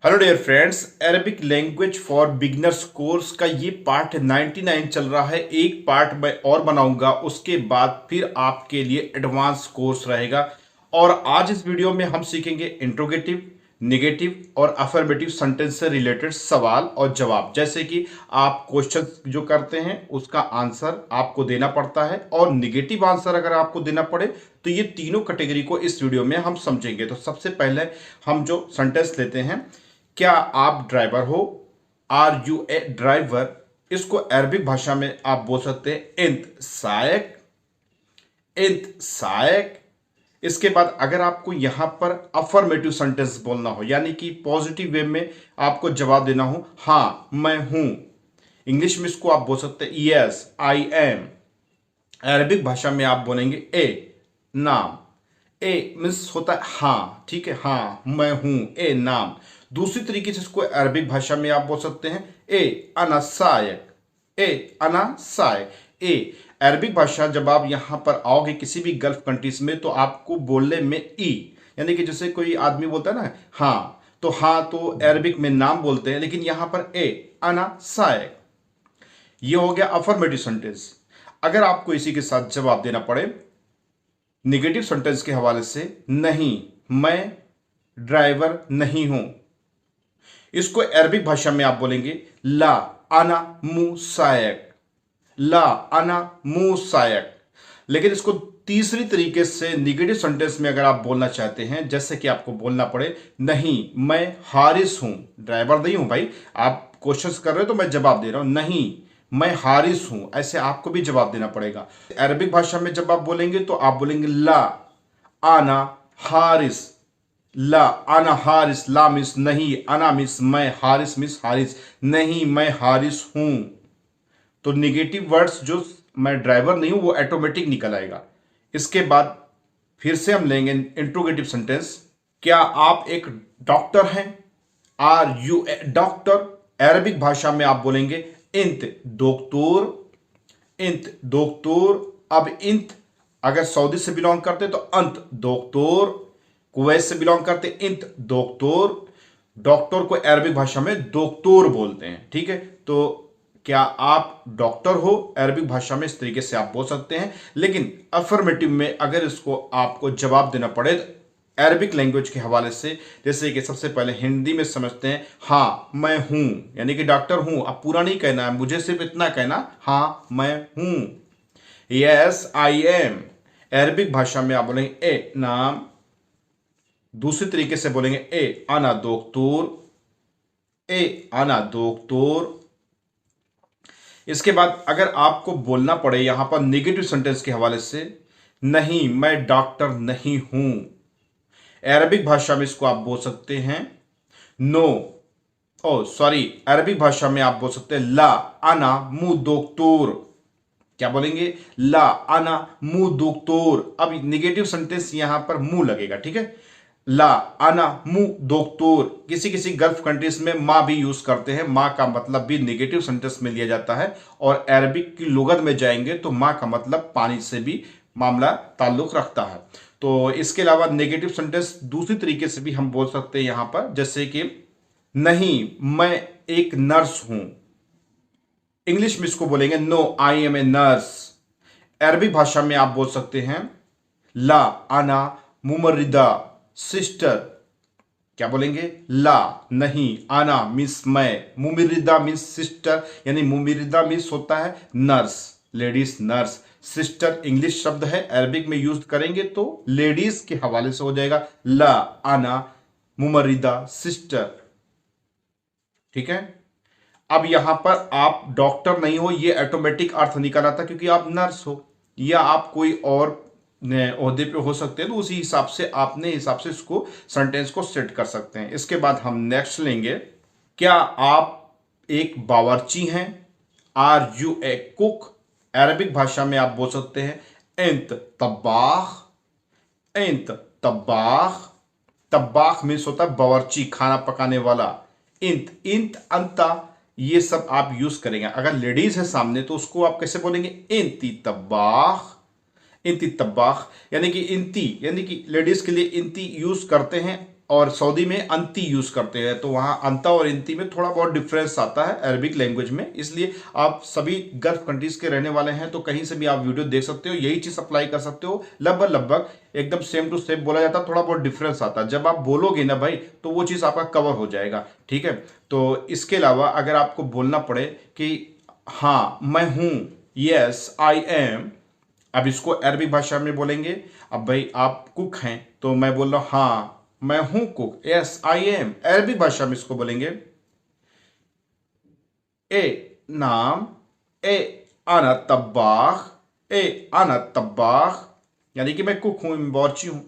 Hello dear friends, Arabic language for beginners course का ये part 99 चल रहा है। एक पार्ट मैं और बनाऊंगा, उसके बाद फिर आपके लिए एडवांस कोर्स रहेगा। और आज इस वीडियो में हम सीखेंगे इंट्रोगेटिव, नेगेटिव और अफर्मेटिव सेंटेंस से रिलेटेड सवाल और जवाब। जैसे कि आप क्वेश्चन जो करते हैं उसका आंसर आपको देना पड़ता है, और निगेटिव आंसर अगर आपको देना पड़े तो ये तीनों कैटेगरी को इस वीडियो में हम समझेंगे। तो सबसे पहले हम जो सेंटेंस लेते हैं, क्या आप ड्राइवर हो? Are you a driver? इसको अरबिक भाषा में आप बोल सकते हैं इंत सायक, इंत सायक। इसके बाद अगर आपको यहां पर अफर्मेटिव सेंटेंस बोलना हो, यानी कि पॉजिटिव वे में आपको जवाब देना हो, हां मैं हूं, इंग्लिश में इसको आप बोल सकते हैं यस आई एम। अरबिक भाषा में आप बोलेंगे ए नाम। ए मीन्स होता है हाँ, ठीक है, हाँ मैं हूं, ए नाम। दूसरी तरीके से इसको अरबिक भाषा में आप बोल सकते हैं ए अना सायक, ए अना सायक। ए अरबिक भाषा जब आप यहां पर आओगे किसी भी गल्फ कंट्रीज में, तो आपको बोलने में ई, यानी कि जैसे कोई आदमी बोलता है ना हाँ, तो हाँ तो अरबिक में नाम बोलते हैं, लेकिन यहां पर ए अना सायक। ये हो गया अफर्मेटिव सेंटेंस। अगर आपको इसी के साथ जवाब देना पड़े निगेटिव सेंटेंस के हवाले से, नहीं मैं ड्राइवर नहीं हूं, इसको अरबिक भाषा में आप बोलेंगे ला आना मुसायक, ला आना मुसायक। लेकिन इसको तीसरी तरीके से निगेटिव सेंटेंस में अगर आप बोलना चाहते हैं, जैसे कि आपको बोलना पड़े नहीं मैं हारिस हूं, ड्राइवर नहीं हूं भाई, आप क्वेश्चन कर रहे हो तो मैं जवाब दे रहा हूं, नहीं मैं हारिस हूं, ऐसे आपको भी जवाब देना पड़ेगा। अरबिक भाषा में जब आप बोलेंगे तो आप बोलेंगे ला आना हारिस, ला आना हारिस, ला मिस नहीं, अना मिस मैं, हारिस मिस हारिस, नहीं मैं हारिस हूं। तो निगेटिव वर्ड्स जो मैं ड्राइवर नहीं हूं वो ऑटोमेटिक निकल आएगा। इसके बाद फिर से हम लेंगे इंट्रोगेटिव सेंटेंस, क्या आप एक डॉक्टर हैं? Are you a doctor? Arabic भाषा में आप बोलेंगे इंत दोक्तोर, इंत दोक्तोर। अब इंत अगर सऊदी से बिलोंग करते तो अंत दोक्तोर, कुवैत से बिलोंग करते इंत दोक्तोर। डॉक्टर को अरबिक भाषा में दोक्तोर बोलते हैं, ठीक है। तो क्या आप डॉक्टर हो? अरबिक भाषा में इस तरीके से आप बोल सकते हैं। लेकिन अफर्मेटिव में अगर इसको आपको जवाब देना पड़े अरबिक लैंग्वेज के हवाले से, जैसे कि सबसे पहले हिंदी में समझते हैं हाँ मैं हूं, यानी कि डॉक्टर हूं, अब पूरा नहीं कहना है, मुझे सिर्फ इतना कहना हाँ मैं हूं, यस आई एम। अरबिक भाषा में आप बोलेंगे ए नाम। दूसरी तरीके से बोलेंगे ए आना दोक्तोर, ए आना दोक्तोर। इसके बाद अगर आपको बोलना पड़े यहां पर नेगेटिव सेंटेंस के हवाले से, नहीं मैं डॉक्टर नहीं हूं, अरबिक भाषा में इसको आप बोल सकते हैं नो, ओ सॉरी, अरबिक भाषा में आप बोल सकते हैं ला आना मु दोक्तोर। क्या बोलेंगे? ला आना मु दोक्तोर। अब नेगेटिव सेंटेंस यहां पर मुंह लगेगा, ठीक है। ला आना मु दोक्तोर। किसी किसी गल्फ कंट्रीज में माँ भी यूज करते हैं, माँ का मतलब भी नेगेटिव सेंटेंस में लिया जाता है। और अरबिक की लुगत में जाएंगे तो माँ का मतलब पानी से भी मामला ताल्लुक रखता है। तो इसके अलावा नेगेटिव सेंटेंस दूसरी तरीके से भी हम बोल सकते हैं यहां पर, जैसे कि नहीं मैं एक नर्स हूं, इंग्लिश में इसको बोलेंगे no I am a nurse. अरबी भाषा में आप बोल सकते हैं ला आना मुमर्रिदा सिस्टर। क्या बोलेंगे? ला नहीं, आना मीन्स मैं, मुमिर्रिदा मीन्स सिस्टर, यानी मुमिर्रिदा मीन्स होता है nurse, ladies nurse. Sister English शब्द है, अरबिक में यूज करेंगे तो लेडीज के हवाले से हो जाएगा ला आना मुमर्रिदा सिस्टर, ठीक है। अब यहां पर आप डॉक्टर नहीं हो, ये ऑटोमेटिक अर्थ निकल आता क्योंकि आप नर्स हो, या आप कोई और ओहदे पे हो सकते हैं, तो उसी हिसाब से आपने हिसाब से इसको सेंटेंस को सेट कर सकते हैं। इसके बाद हम नेक्स्ट लेंगे, क्या आप एक बावर्ची हैं? Are you a cook? Arabic भाषा में आप बोल सकते हैं इंत तब्बाख, इंत तब्बाख। तब्बाख मीन्स होता है बावर्ची, खाना पकाने वाला। इंत इंत अंता ये सब आप यूज करेंगे। अगर लेडीज है सामने तो उसको आप कैसे बोलेंगे? इंती तब्बाख, इंती तब्बाख, यानी कि इंती, यानी कि लेडीज के लिए इंती यूज करते हैं और सऊदी में अंती यूज करते हैं, तो वहाँ अंता और इंती में थोड़ा बहुत डिफरेंस आता है अरबिक लैंग्वेज में। इसलिए आप सभी गल्फ कंट्रीज के रहने वाले हैं तो कहीं से भी आप वीडियो देख सकते हो, यही चीज अप्लाई कर सकते हो। लगभग लगभग एकदम सेम टू सेम बोला जाता है, थोड़ा बहुत डिफरेंस आता है। जब आप बोलोगे ना भाई तो वो चीज आपका कवर हो जाएगा, ठीक है। तो इसके अलावा अगर आपको बोलना पड़े कि हाँ मैं हूं, यस आई एम, अब इसको अरबी भाषा में बोलेंगे। अब भाई आप कुक हैं तो मैं बोल रहा हूं हाँ मैं हूं कुक, यस आई एम। अरबी भाषा में इसको बोलेंगे ए नाम, ए आना तब्बाख, ए आना तब्बाख, यानी कि मैं कुक हूं, बावर्ची हूं।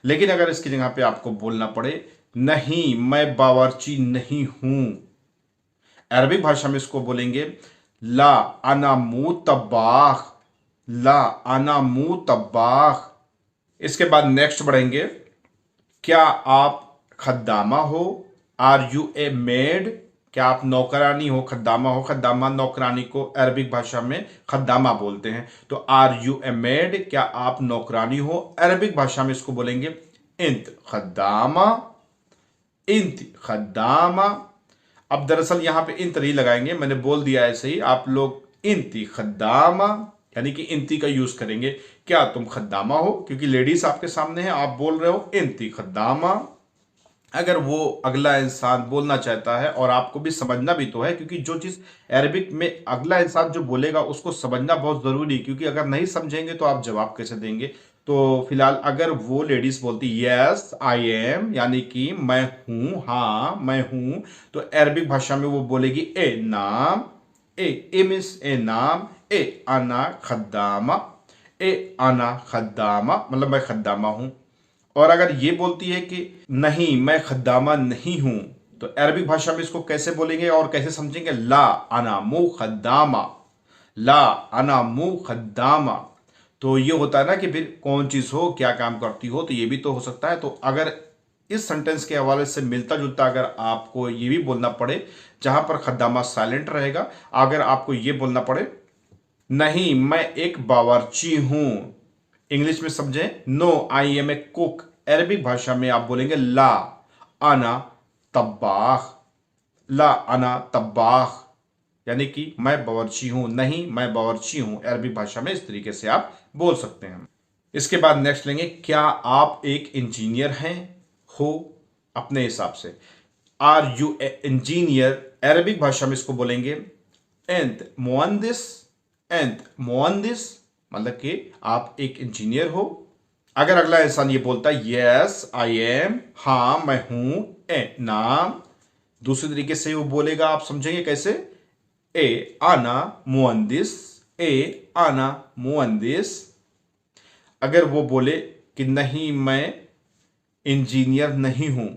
लेकिन अगर इसकी जगह पे आपको बोलना पड़े नहीं मैं बावर्ची नहीं हूं, अरबी भाषा में इसको बोलेंगे ला अना मु तब्बाख, ला अना मु तब्बाख। इसके बाद नेक्स्ट बढ़ेंगे, क्या आप खद्दामा हो, आर यू ए मेड, क्या आप नौकरानी हो, खद्दामा हो। खद्दामा नौकरानी को अरबिक भाषा में खद्दामा बोलते हैं। तो आर यू ए मेड, क्या आप नौकरानी हो, अरबिक भाषा में इसको बोलेंगे इंत खद्दामा, इंत खद्दामा। अब दरअसल यहां पे इंत नहीं लगाएंगे, मैंने बोल दिया ऐसे ही, आप लोग इंती खद्दामा यानी कि इंती का यूज करेंगे। क्या तुम खद्दामा हो, क्योंकि लेडीज आपके सामने है, आप बोल रहे हो इंती खद्दामा। अगर वो अगला इंसान बोलना चाहता है और आपको भी समझना भी तो है, क्योंकि जो चीज़ अरबिक में अगला इंसान जो बोलेगा उसको समझना बहुत ज़रूरी है, क्योंकि अगर नहीं समझेंगे तो आप जवाब कैसे देंगे। तो फिलहाल अगर वो लेडीज बोलती यस आई एम, यानी कि मैं हूँ, हाँ मैं हूँ, तो अरबिक भाषा में वो बोलेगी ए नाम, ए मीन्स ए नाम, ए आना खद्दामा, ए आना खद्दामा मतलब मैं खद्दामा हूँ। और अगर ये बोलती है कि नहीं मैं खद्दामा नहीं हूं, तो अरबिक भाषा में इसको कैसे बोलेंगे और कैसे समझेंगे, ला अना मु खद्दामा, ला अना मु खद्दामा। तो ये होता है ना कि फिर कौन चीज हो, क्या काम करती हो, तो ये भी तो हो सकता है। तो अगर इस सेंटेंस के हवाले से मिलता जुलता अगर आपको ये भी बोलना पड़े, जहां पर खद्दामा साइलेंट रहेगा, अगर आपको ये बोलना पड़े नहीं मैं एक बावर्ची हूं, इंग्लिश में समझें no I am a cook, Arabic भाषा में आप बोलेंगे ला आना तब्बाख, ला आना तब्बाख, यानी कि मैं बावर्ची हूं, नहीं मैं बावर्ची हूं। अरबी भाषा में इस तरीके से आप बोल सकते हैं। इसके बाद नेक्स्ट लेंगे, क्या आप एक इंजीनियर हैं, हो, अपने हिसाब से। Are you a engineer, Arabic भाषा में इसको बोलेंगे एंत मुहंदिस, एंत मुहंदिस मतलब कि आप एक इंजीनियर हो। अगर अगला इंसान ये बोलता है यस आई एम, हाँ मैं हूं, ए नाम, दूसरे तरीके से वो बोलेगा, आप समझेंगे कैसे, ए आना मुहंदिस, ए आना मुहंदिस। अगर वो बोले कि नहीं मैं इंजीनियर नहीं हूं,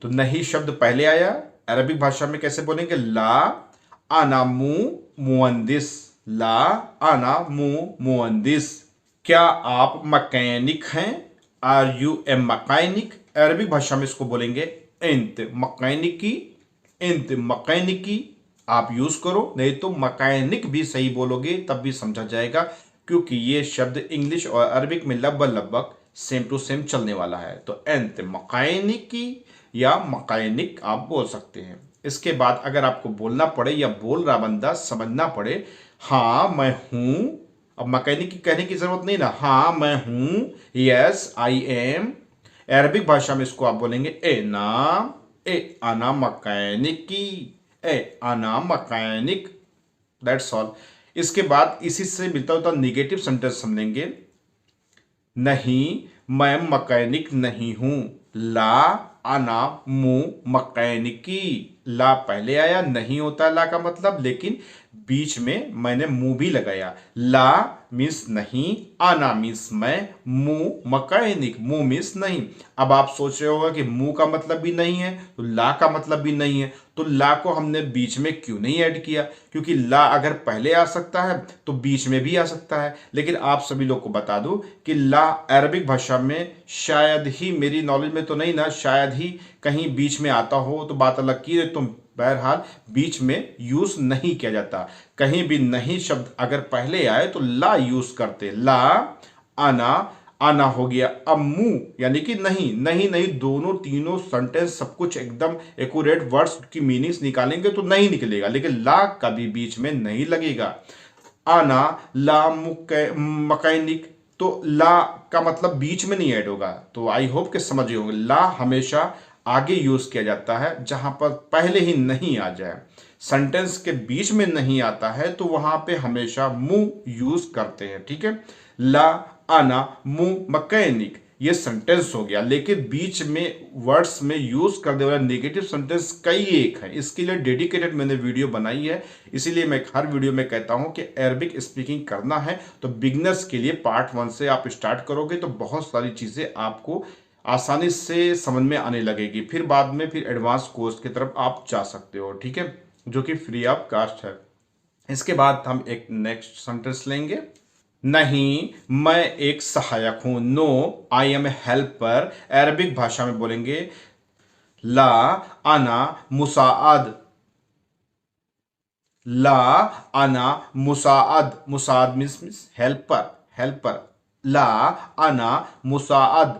तो नहीं शब्द पहले आया, अरबिक भाषा में कैसे बोलेंगे, ला आना मु मुहंदिस, ला आना मु मुहंदिस। क्या आप मैकेनिक हैं, are you a mechanic, Arabic भाषा में इसको बोलेंगे इंत मैकेनिकी, इंत मैकेनिकी आप यूज करो, नहीं तो मैकेनिक भी सही बोलोगे तब भी समझा जाएगा, क्योंकि ये शब्द इंग्लिश और अरबिक में लगभग सेम टू सेम चलने वाला है। तो इंत मैकेनिकी या मैकेनिक आप बोल सकते हैं। इसके बाद अगर आपको बोलना पड़े या बोल रहा बंदा समझना पड़े, हाँ मैं हूं, अब मैकेनिक की कहने की जरूरत नहीं ना, हाँ मैं हूं, यस आई एम, अरबिक भाषा में इसको आप बोलेंगे ए नाम, ए आना मैकेनिकी, ए आना मैकेनिक, दैट्स ऑल। इसके बाद इसी से मिलता जुलता निगेटिव सेंटेंस समझेंगे, नहीं मैं मैकेनिक नहीं हूं, ला आना मु मैकेनिकी, ला पहले आया, नहीं होता ला का मतलब, लेकिन बीच में मैंने मुंह भी लगाया, ला मीन्स नहीं, आना मीन्स मैं, मुंह मैकेनिक, मुंह मीन्स नहीं। अब आप सोच रहे होगा कि मुंह का मतलब भी नहीं है तो ला का मतलब भी नहीं है, तो ला को हमने बीच में क्यों नहीं ऐड किया, क्योंकि ला अगर पहले आ सकता है तो बीच में भी आ सकता है। लेकिन आप सभी लोग को बता दूं कि ला अरबिक भाषा में शायद ही, मेरी नॉलेज में तो नहीं ना, शायद ही कहीं बीच में आता हो तो बात अलग की, तो बहरहाल बीच में यूज नहीं किया जाता। कहीं भी नहीं शब्द अगर पहले आए तो ला यूज करते, ला आना आना हो गया। अब मुंह यानी कि नहीं, नहीं नहीं, दोनों तीनों सेंटेंस सब कुछ एकदम एक्यूरेट वर्ड्स की मीनिंग्स निकालेंगे तो नहीं निकलेगा, लेकिन ला कभी बीच में नहीं लगेगा। आना ला मकैनिक, तो ला का मतलब बीच में नहीं ऐड होगा। तो आई होप कि समझ गए होंगे, ला हमेशा आगे यूज किया जाता है जहां पर पहले ही नहीं आ जाए। सेंटेंस के बीच में नहीं आता है तो वहां पे हमेशा मुंह यूज करते हैं, ठीक है। ला आना मुंह मैकेनिक, ये सेंटेंस हो गया, लेकिन बीच में वर्ड्स में यूज करने वाला नेगेटिव सेंटेंस कई एक है। इसके लिए डेडिकेटेड मैंने वीडियो बनाई है, इसीलिए मैं हर वीडियो में कहता हूं कि अरबिक स्पीकिंग करना है तो बिगनर्स के लिए पार्ट 1 से आप स्टार्ट करोगे तो बहुत सारी चीजें आपको आसानी से समझ में आने लगेगी, फिर बाद में फिर एडवांस कोर्स की तरफ आप जा सकते हो, ठीक है, जो कि फ्री ऑफ कास्ट है। इसके बाद हम एक नेक्स्ट सेंटेंस लेंगे। नहीं मैं एक सहायक हूं, no I am a helper. Arabic भाषा में बोलेंगे ला आना मुसाअद, ला आना मुसाअद, मुसाअद मीन्स हेल्पर, हेल्पर, ला आना मुसाअद,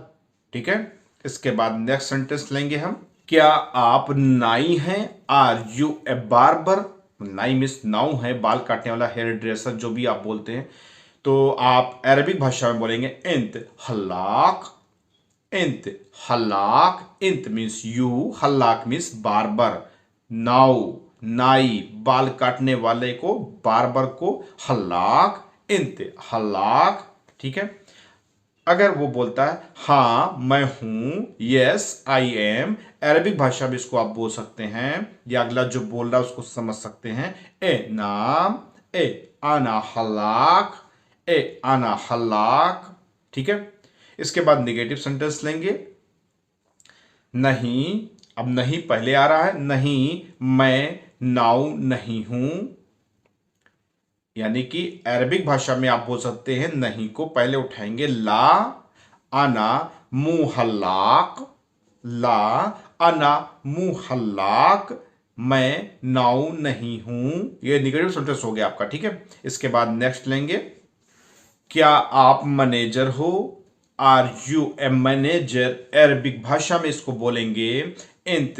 ठीक है। इसके बाद नेक्स्ट सेंटेंस लेंगे हम। क्या आप नाई हैं, आर यू ए बार्बर। नाई मीन्स नाउ है, बाल काटने वाला, हेयर ड्रेसर जो भी आप बोलते हैं। तो आप अरबिक भाषा में बोलेंगे इंत हल्लाक, इंत हल्लाक, इंत मीन्स यू, हल्लाक मीन्स बार्बर। नाउ नाई, बाल काटने वाले को, बार्बर को हल्लाक, इंत हल्लाक, ठीक है। अगर वो बोलता है हाँ मैं हूं, यस आई एम, अरबिक भाषा में इसको आप बोल सकते हैं, या अगला जो बोल रहा है उसको समझ सकते हैं। ए नाम, ए आना हलाक, ए आना हलाक, ठीक है। इसके बाद निगेटिव सेंटेंस लेंगे। नहीं, अब नहीं पहले आ रहा है, नहीं मैं नाउ नहीं हूं, यानी कि अरबिक भाषा में आप बोल सकते हैं नहीं को पहले उठाएंगे, ला आना मुहल्लाक, ला आना मुहल्लाक, मैं नाउ नहीं हूं। ये निगेटिव सेंटेंस हो गया आपका, ठीक है। इसके बाद नेक्स्ट लेंगे। क्या आप मैनेजर हो, are you a manager. Arabic भाषा में इसको बोलेंगे इंत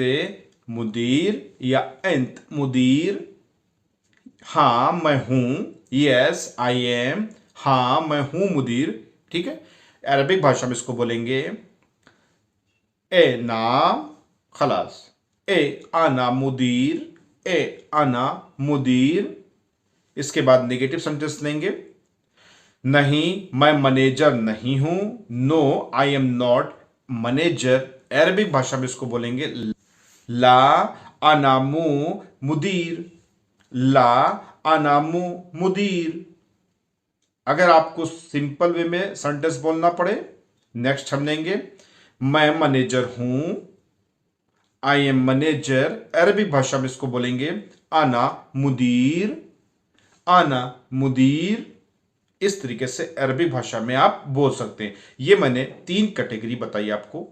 मुदीर या इंत मुदीर। हाँ मैं हूं, यस आई एम, हाँ मैं हूं मुदीर, ठीक है। अरबिक भाषा में इसको बोलेंगे ए नाम खलास, ए आना मुदीर, ए आना मुदीर। इसके बाद नेगेटिव सेंटेंस लेंगे। नहीं मैं मैनेजर नहीं हूं, no I am not manager. Arabic भाषा में इसको बोलेंगे ला अनामु मुदीर, ला अनामु मुदीर। अगर आपको सिंपल वे में सेंटेंस बोलना पड़े, नेक्स्ट हम लेंगे मैं मैनेजर हूं, आई एम मैनेजर। अरबिक भाषा में इसको बोलेंगे आना मुदीर, आना मुदीर। इस तरीके से अरबी भाषा में आप बोल सकते हैं। ये मैंने 3 कैटेगरी बताई आपको,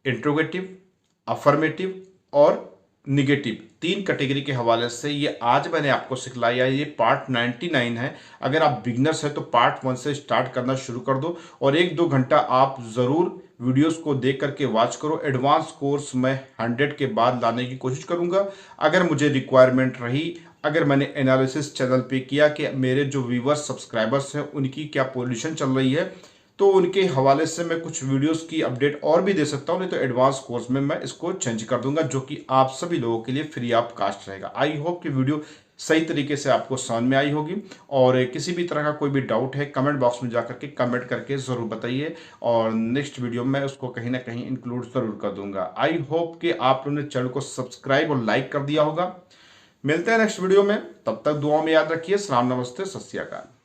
इंट्रोगेटिव, अफर्मेटिव और निगेटिव। 3 कैटेगरी के हवाले से ये आज मैंने आपको सिखलाया। ये पार्ट 99 है। अगर आप बिगनर्स हैं तो पार्ट 1 से स्टार्ट करना शुरू कर दो और 1-2 घंटा आप ज़रूर वीडियोस को देख करके वॉच करो। एडवांस कोर्स मैं 100 के बाद लाने की कोशिश करूंगा। अगर मुझे रिक्वायरमेंट रही, अगर मैंने एनालिसिस चैनल पे किया कि मेरे जो व्यूवर्स सब्सक्राइबर्स हैं उनकी क्या पोजीशन चल रही है, तो उनके हवाले से मैं कुछ वीडियोस की अपडेट और भी दे सकता हूं, नहीं तो एडवांस कोर्स में मैं इसको चेंज कर दूंगा, जो कि आप सभी लोगों के लिए फ्री ऑफ कास्ट रहेगा। आई होप कि वीडियो सही तरीके से आपको समझ में आई होगी। और किसी भी तरह का कोई भी डाउट है कमेंट बॉक्स में जाकर के कमेंट करके ज़रूर बताइए, और नेक्स्ट वीडियो में उसको कहीं ना कहीं इंक्लूड ज़रूर कर दूंगा। आई होप कि आप लोगों ने चैनल को सब्सक्राइब और लाइक कर दिया होगा। मिलते हैं नेक्स्ट वीडियो में, तब तक दुआ में याद रखिए। सलाम, नमस्ते, सत श्री अकाल।